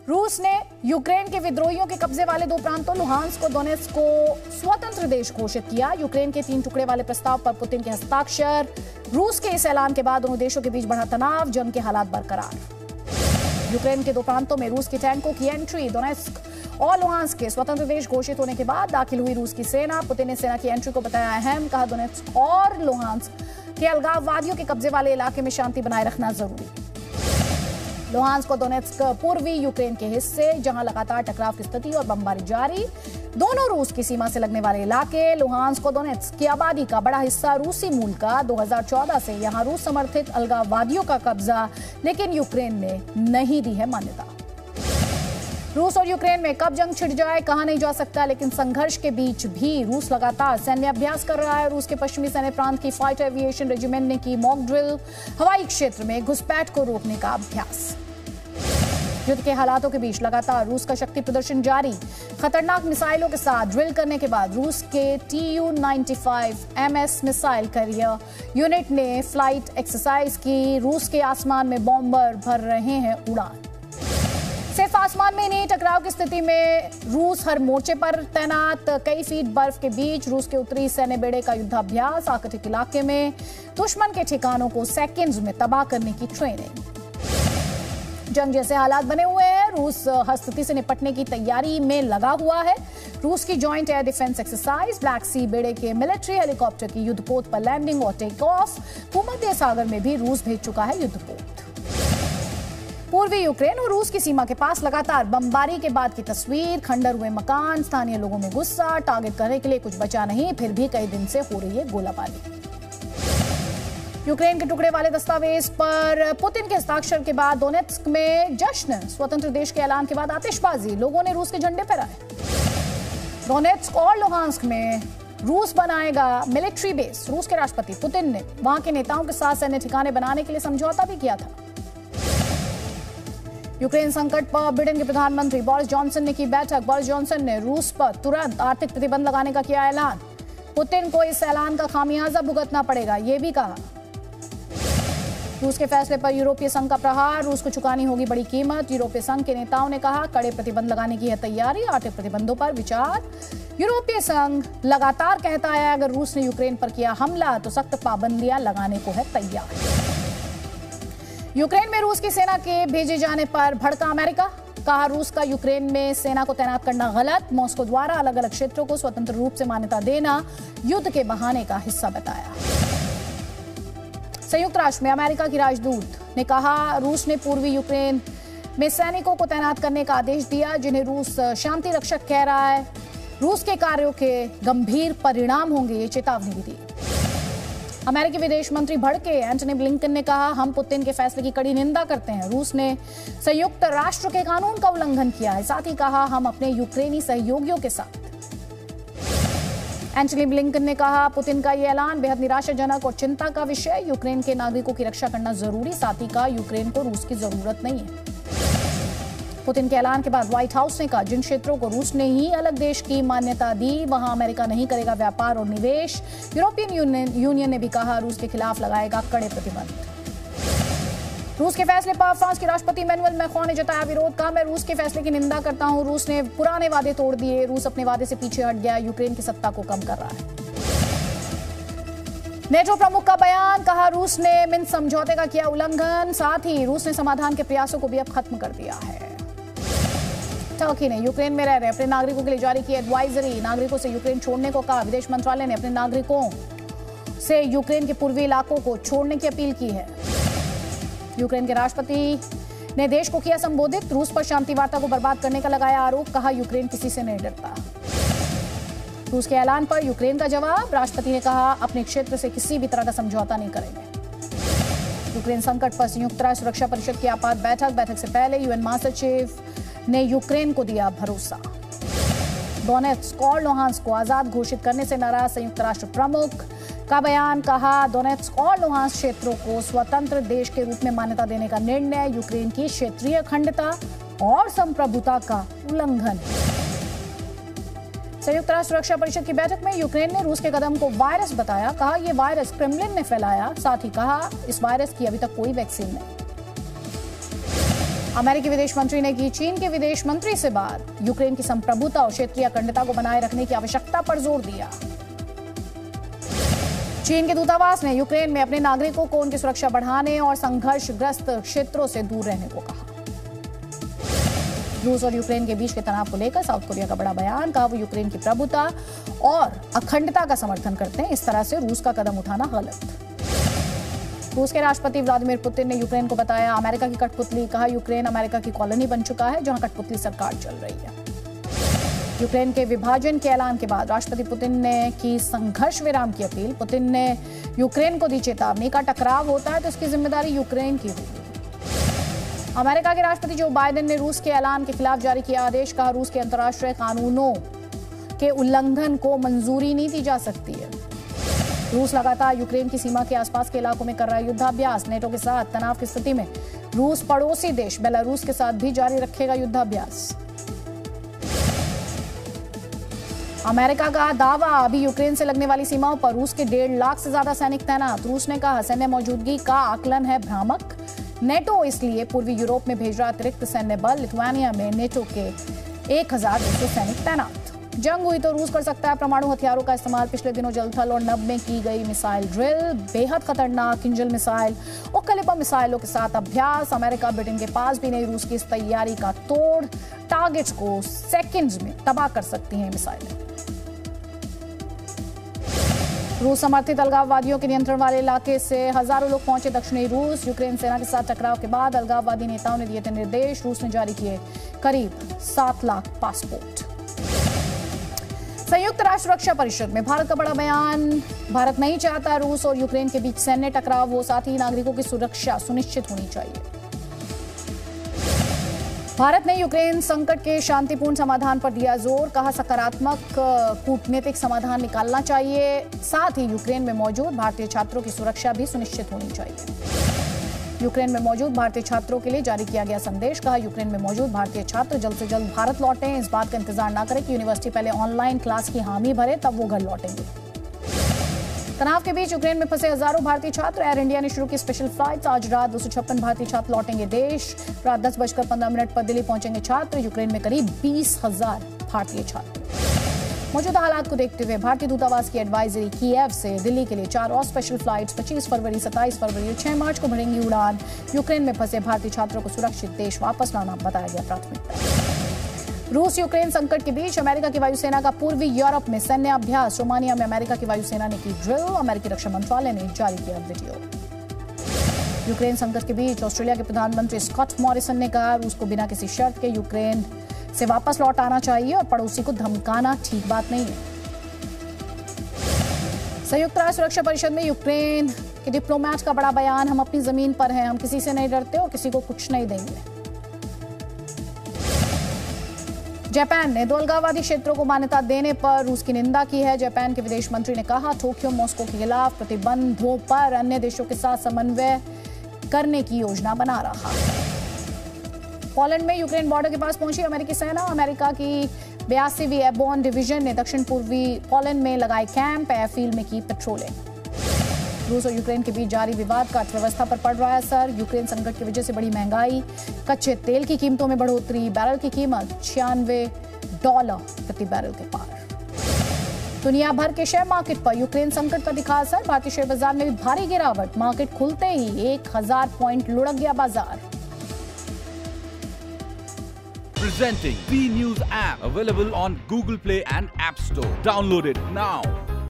रूस ने यूक्रेन के विद्रोहियों के कब्जे वाले दो प्रांतों लुहांस्क और दोनेत्स्क को स्वतंत्र देश घोषित किया। यूक्रेन के 3 टुकड़े वाले प्रस्ताव पर पुतिन के हस्ताक्षर। रूस के इस ऐलान के बाद दोनों देशों के बीच बढ़ा तनाव, जंग के हालात बरकरार। यूक्रेन के दो प्रांतों में रूस के टैंकों की एंट्री। दोनेत्स्क और लुहांस्क के स्वतंत्र देश घोषित होने के बाद दाखिल हुई रूस की सेना। पुतिन ने सेना की एंट्री को बताया अहम, कहा दोनेत्स्क और लुहांस्क के अलगाववादियों के कब्जे वाले इलाके में शांति बनाए रखना जरूरी। लुहांस्क और दोनेत्स्क पूर्वी यूक्रेन के हिस्से, जहां लगातार टकराव की स्थिति और बमबारी जारी। दोनों रूस की सीमा से लगने वाले इलाके। लुहांस्क और दोनेत्स्क की आबादी का बड़ा हिस्सा रूसी मूल का। 2014 से यहां रूस समर्थित अलगाववादियों का कब्जा, लेकिन यूक्रेन ने नहीं दी है मान्यता। रूस और यूक्रेन में कब जंग छिड़ जाए कहा नहीं जा सकता, लेकिन संघर्ष के बीच भी रूस लगातार सैन्य अभ्यास कर रहा है। रूस के पश्चिमी सैन्य प्रांत की फाइटर एविएशन रेजिमेंट ने की मॉक ड्रिल, हवाई क्षेत्र में घुसपैठ को रोकने का अभ्यास। युद्ध के हालातों के बीच लगातार रूस का शक्ति प्रदर्शन जारी। खतरनाक मिसाइलों के साथ ड्रिल करने के बाद रूस के Tu-95 MS missile carrier unit ने फ्लाइट एक्सरसाइज की। रूस के आसमान में बॉम्बर भर रहे हैं उड़ान। सिर्फ आसमान में नहीं, टकराव की स्थिति में रूस हर मोर्चे पर तैनात। कई फीट बर्फ के बीच रूस के उत्तरी सैन्य बेड़े का युद्धाभ्यास। आर्कटिक इलाके में दुश्मन के ठिकानों को सेकंड्स में तबाह करने की ट्रेनिंग। जंग जैसे हालात बने हुए हैं। रूस हर स्थिति से निपटने की तैयारी में लगा हुआ है। रूस की joint air defence exercise, Black Sea बेड़े के मिलिट्री हेलीकॉप्टर की युद्धपोत पर लैंडिंग और टेक ऑफ। भूमध्य सागर में भी रूस भेज चुका है युद्धपोत। पूर्वी यूक्रेन और रूस की सीमा के पास लगातार बमबारी के बाद की तस्वीर। खंडर हुए मकान, स्थानीय लोगों में गुस्सा। टारगेट करने के लिए कुछ बचा नहीं, फिर भी कई दिन से हो रही है गोलाबारी। यूक्रेन के टुकड़े वाले दस्तावेज पर पुतिन के हस्ताक्षर के बाद दोनेत्स्क में जश्न। स्वतंत्र देश के ऐलान के बाद आतिशबाजी, लोगों ने रूस के झंडे फहराए। दोनेत्स्क और लुहांस्क में रूस बनाएगा मिलिट्री बेस। रूस के राष्ट्रपति पुतिन ने वहां के नेताओं के साथ सैन्य ठिकाने बनाने के लिए समझौता भी किया था। यूक्रेन संकट पर ब्रिटेन के प्रधानमंत्री बोरिस जॉनसन ने की बैठक। बोरिस जॉनसन ने रूस पर तुरंत आर्थिक प्रतिबंध लगाने का किया ऐलान। पुतिन को इस ऐलान का खामियाजा भुगतना पड़ेगा, यह भी कहा। रूस के फैसले पर यूरोपीय संघ का प्रहार। रूस को चुकानी होगी बड़ी कीमत। यूरोपीय संघ के नेताओं ने कहा कड़े प्रतिबंध लगाने की है तैयारी। आर्थिक प्रतिबंधों पर विचार। यूरोपीय संघ लगातार कहता है अगर रूस ने यूक्रेन पर किया हमला तो सख्त पाबंदियां लगाने को है तैयार। यूक्रेन में रूस की सेना के भेजे जाने पर भड़का अमेरिका। कहा रूस का यूक्रेन में सेना को तैनात करना गलत। मॉस्को द्वारा अलग अलग क्षेत्रों को स्वतंत्र रूप से मान्यता देना युद्ध के बहाने का हिस्सा बताया। संयुक्त राष्ट्र में अमेरिका की राजदूत ने कहा रूस ने पूर्वी यूक्रेन में सैनिकों को तैनात करने का आदेश दिया, जिन्हें रूस शांति रक्षक कह रहा है। रूस के कार्यों के गंभीर परिणाम होंगे, ये चेतावनी भी दी। अमेरिकी विदेश मंत्री भड़के। एंटनी ब्लिंकन ने कहा हम पुतिन के फैसले की कड़ी निंदा करते हैं। रूस ने संयुक्त राष्ट्र के कानून का उल्लंघन किया है। साथ ही कहा हम अपने यूक्रेनी सहयोगियों के साथ। एंटनी ब्लिंकन ने कहा पुतिन का यह ऐलान बेहद निराशाजनक और चिंता का विषय। यूक्रेन के नागरिकों की रक्षा करना जरूरी। साथ ही कहा यूक्रेन को रूस की जरूरत नहीं है। पुतिन के ऐलान के बाद व्हाइट हाउस ने कहा जिन क्षेत्रों को रूस ने ही अलग देश की मान्यता दी वहां अमेरिका नहीं करेगा व्यापार और निवेश। यूरोपियन यूनियन ने भी कहा रूस के खिलाफ लगाएगा कड़े प्रतिबंध। रूस के फैसले पर फ्रांस के राष्ट्रपति इमैनुअल मैक्रों ने जताया विरोध। कहा मैं रूस के फैसले की निंदा करता हूं। रूस ने पुराने वादे तोड़ दिए। रूस अपने वादे से पीछे हट गया, यूक्रेन की सत्ता को कम कर रहा है। नेटो प्रमुख का बयान। कहा रूस ने मिन्स्क समझौते का किया उल्लंघन। साथ ही रूस ने समाधान के प्रयासों को भी अब खत्म कर दिया है। टर्की ने यूक्रेन में रह रहे अपने नागरिकों के लिए जारी की एडवाइजरी। नागरिकों से यूक्रेन छोड़ने को कहा। विदेश मंत्रालय ने अपने नागरिकों से यूक्रेन के पूर्वी इलाकों को छोड़ने की अपील की है। यूक्रेन के राष्ट्रपति ने देश को किया संबोधित। रूस पर शांति वार्ता को बर्बाद करने का लगाया आरोप। कहा यूक्रेन किसी से नहीं डरता। रूस के ऐलान पर यूक्रेन का जवाब। राष्ट्रपति ने कहा अपने क्षेत्र से किसी भी तरह का समझौता नहीं करेंगे। यूक्रेन संकट पर संयुक्त राष्ट्र सुरक्षा परिषद की आपात बैठक से पहले यूएन महासचिव ने यूक्रेन को दिया भरोसा। दोनेत्स्क और लुहांस्क को आजाद घोषित करने से नाराज संयुक्त राष्ट्र प्रमुख का बयान। कहा दोनेत्स्क और लुहांस्क क्षेत्रों को स्वतंत्र देश के रूप में मान्यता देने का निर्णय यूक्रेन की क्षेत्रीय अखंडता और संप्रभुता का उल्लंघन। संयुक्त राष्ट्र सुरक्षा परिषद की बैठक में यूक्रेन ने रूस के कदम को वायरस बताया। कहा यह वायरस क्रेमलिन ने फैलाया। साथ ही कहा इस वायरस की अभी तक कोई वैक्सीन नहीं। अमेरिकी विदेश मंत्री ने की चीन के विदेश मंत्री से बात। यूक्रेन की संप्रभुता और क्षेत्रीय अखंडता को बनाए रखने की आवश्यकता पर जोर दिया। चीन के दूतावास ने यूक्रेन में अपने नागरिकों को उनकी सुरक्षा बढ़ाने और संघर्षग्रस्त क्षेत्रों से दूर रहने को कहा। रूस और यूक्रेन के बीच के तनाव को लेकर साउथ कोरिया का बड़ा बयान। कहा वो यूक्रेन की प्रभुता और अखंडता का समर्थन करते हैं। इस तरह से रूस का कदम उठाना गलत। रूस के राष्ट्रपति व्लादिमीर पुतिन ने यूक्रेन को बताया अमेरिका की कठपुतली। कहा यूक्रेन अमेरिका की कॉलोनी बन चुका है जहां कठपुतली सरकार चल रही है। यूक्रेन के विभाजन के ऐलान के बाद राष्ट्रपति पुतिन ने की संघर्ष विराम की अपील। पुतिन ने यूक्रेन को दी चेतावनी। का टकराव होता है तो इसकी जिम्मेदारी यूक्रेन की होगी। अमेरिका के राष्ट्रपति जो बाइडेन ने रूस के ऐलान के खिलाफ जारी किया आदेश। कहा रूस के अंतर्राष्ट्रीय कानूनों के उल्लंघन को मंजूरी नहीं दी जा सकती है। रूस लगातार यूक्रेन की सीमा के आसपास के इलाकों में कर रहा है युद्धाभ्यास। नेटो के साथ तनाव की स्थिति में रूस पड़ोसी देश बेलारूस के साथ भी जारी रखेगा युद्धाभ्यास। अमेरिका का दावा अभी यूक्रेन से लगने वाली सीमाओं पर रूस के 1.5 लाख से ज्यादा सैनिक तैनात। रूस ने कहा सैन्य मौजूदगी का आकलन है भ्रामक। नेटो इसलिए पूर्वी यूरोप में भेज रहा अतिरिक्त सैन्य बल। लिथुआनिया में नेटो के 1200 सैनिक तैनात। जंग हुई तो रूस कर सकता है परमाणु हथियारों का इस्तेमाल। पिछले दिनों जलथल और नभ में की गई मिसाइल ड्रिल। बेहद खतरनाक किंजल मिसाइल और कलिबा मिसाइलों के साथ अभ्यास। अमेरिका ब्रिटेन के पास भी नहीं रूस की इस तैयारी का तोड़। टारगेट्स को सेकंड्स में तबाह कर सकती हैं मिसाइलें। रूस समर्थित अलगाववादियों के नियंत्रण वाले इलाके से हजारों लोग पहुंचे दक्षिणी रूस। यूक्रेन सेना के साथ टकराव के बाद अलगाववादी नेताओं ने दिए थे निर्देश। रूस ने जारी किए करीब 7 लाख पासपोर्ट। संयुक्त राष्ट्र सुरक्षा परिषद में भारत का बड़ा बयान। भारत नहीं चाहता रूस और यूक्रेन के बीच सैन्य टकराव हो। साथ ही नागरिकों की सुरक्षा सुनिश्चित होनी चाहिए। भारत ने यूक्रेन संकट के शांतिपूर्ण समाधान पर दिया जोर। कहा सकारात्मक कूटनीतिक समाधान निकालना चाहिए। साथ ही यूक्रेन में मौजूद भारतीय छात्रों की सुरक्षा भी सुनिश्चित होनी चाहिए। यूक्रेन में मौजूद भारतीय छात्रों के लिए जारी किया गया संदेश। कहा यूक्रेन में मौजूद भारतीय छात्र जल्द से जल्द भारत लौटें। इस बात का इंतजार न करें कि यूनिवर्सिटी पहले ऑनलाइन क्लास की हामी भरे तब वो घर लौटेंगे। तनाव के बीच यूक्रेन में फंसे हजारों भारतीय छात्र। एयर इंडिया ने शुरू की स्पेशल फ्लाइट्स। आज रात 256 भारतीय छात्र लौटेंगे देश। रात 10:15 पर दिल्ली पहुंचेंगे छात्र। यूक्रेन में करीब 20,000 भारतीय छात्र। मौजूदा हालात को देखते हुए भारतीय दूतावास की एडवाइजरी कीव से दिल्ली के लिए 4 और स्पेशल फ्लाइट्स 25 फरवरी, 27 फरवरी और 6 मार्च को भरेंगी उड़ान। यूक्रेन में फंसे भारतीय छात्रों को सुरक्षित देश वापस लाना बताया गया प्राथमिकता। रूस यूक्रेन संकट के बीच अमेरिका की वायुसेना का पूर्वी यूरोप में सैन्य अभ्यास। रोमानिया में अमेरिका की वायुसेना ने की ड्रिल। अमेरिकी रक्षा मंत्रालय ने जारी किया वीडियो। यूक्रेन संकट के बीच ऑस्ट्रेलिया के प्रधानमंत्री स्कॉट मॉरिसन ने कहा रूस को बिना किसी शर्त के यूक्रेन से वापस लौट आना चाहिए और पड़ोसी को धमकाना ठीक बात नहीं है। संयुक्त राष्ट्र सुरक्षा परिषद में यूक्रेन के डिप्लोमैट का बड़ा बयान। हम अपनी जमीन पर हैं, हम किसी से नहीं डरते और किसी को कुछ नहीं देंगे। जापान ने 2 अलगाववादी क्षेत्रों को मान्यता देने पर रूस की निंदा की है। जापान के विदेश मंत्री ने कहा टोक्यो मॉस्को के खिलाफ प्रतिबंधों पर अन्य देशों के साथ समन्वय करने की योजना बना रहा है। पोलैंड में यूक्रेन बॉर्डर के पास पहुंची अमेरिकी सेना। अमेरिका की 82वीं एयरबोर्न डिवीजन ने दक्षिण पूर्वी पोलैंड में लगाए कैंप। एयरफील्ड में की पेट्रोलिंग। रूस और यूक्रेन के बीच जारी विवाद का अर्थव्यवस्था पर पड़ रहा है असर। यूक्रेन संकट की वजह से बढ़ी महंगाई। कच्चे तेल की कीमतों में बढ़ोतरी। बैरल की कीमत $96 प्रति बैरल के पार। दुनिया भर के शेयर मार्केट पर यूक्रेन संकट का दिखा असर। भारतीय शेयर बाजार में भी भारी गिरावट। मार्केट खुलते ही 1000 पॉइंट लुढ़क गया बाजार। Presenting B News app available on Google Play and App Store. Download it now.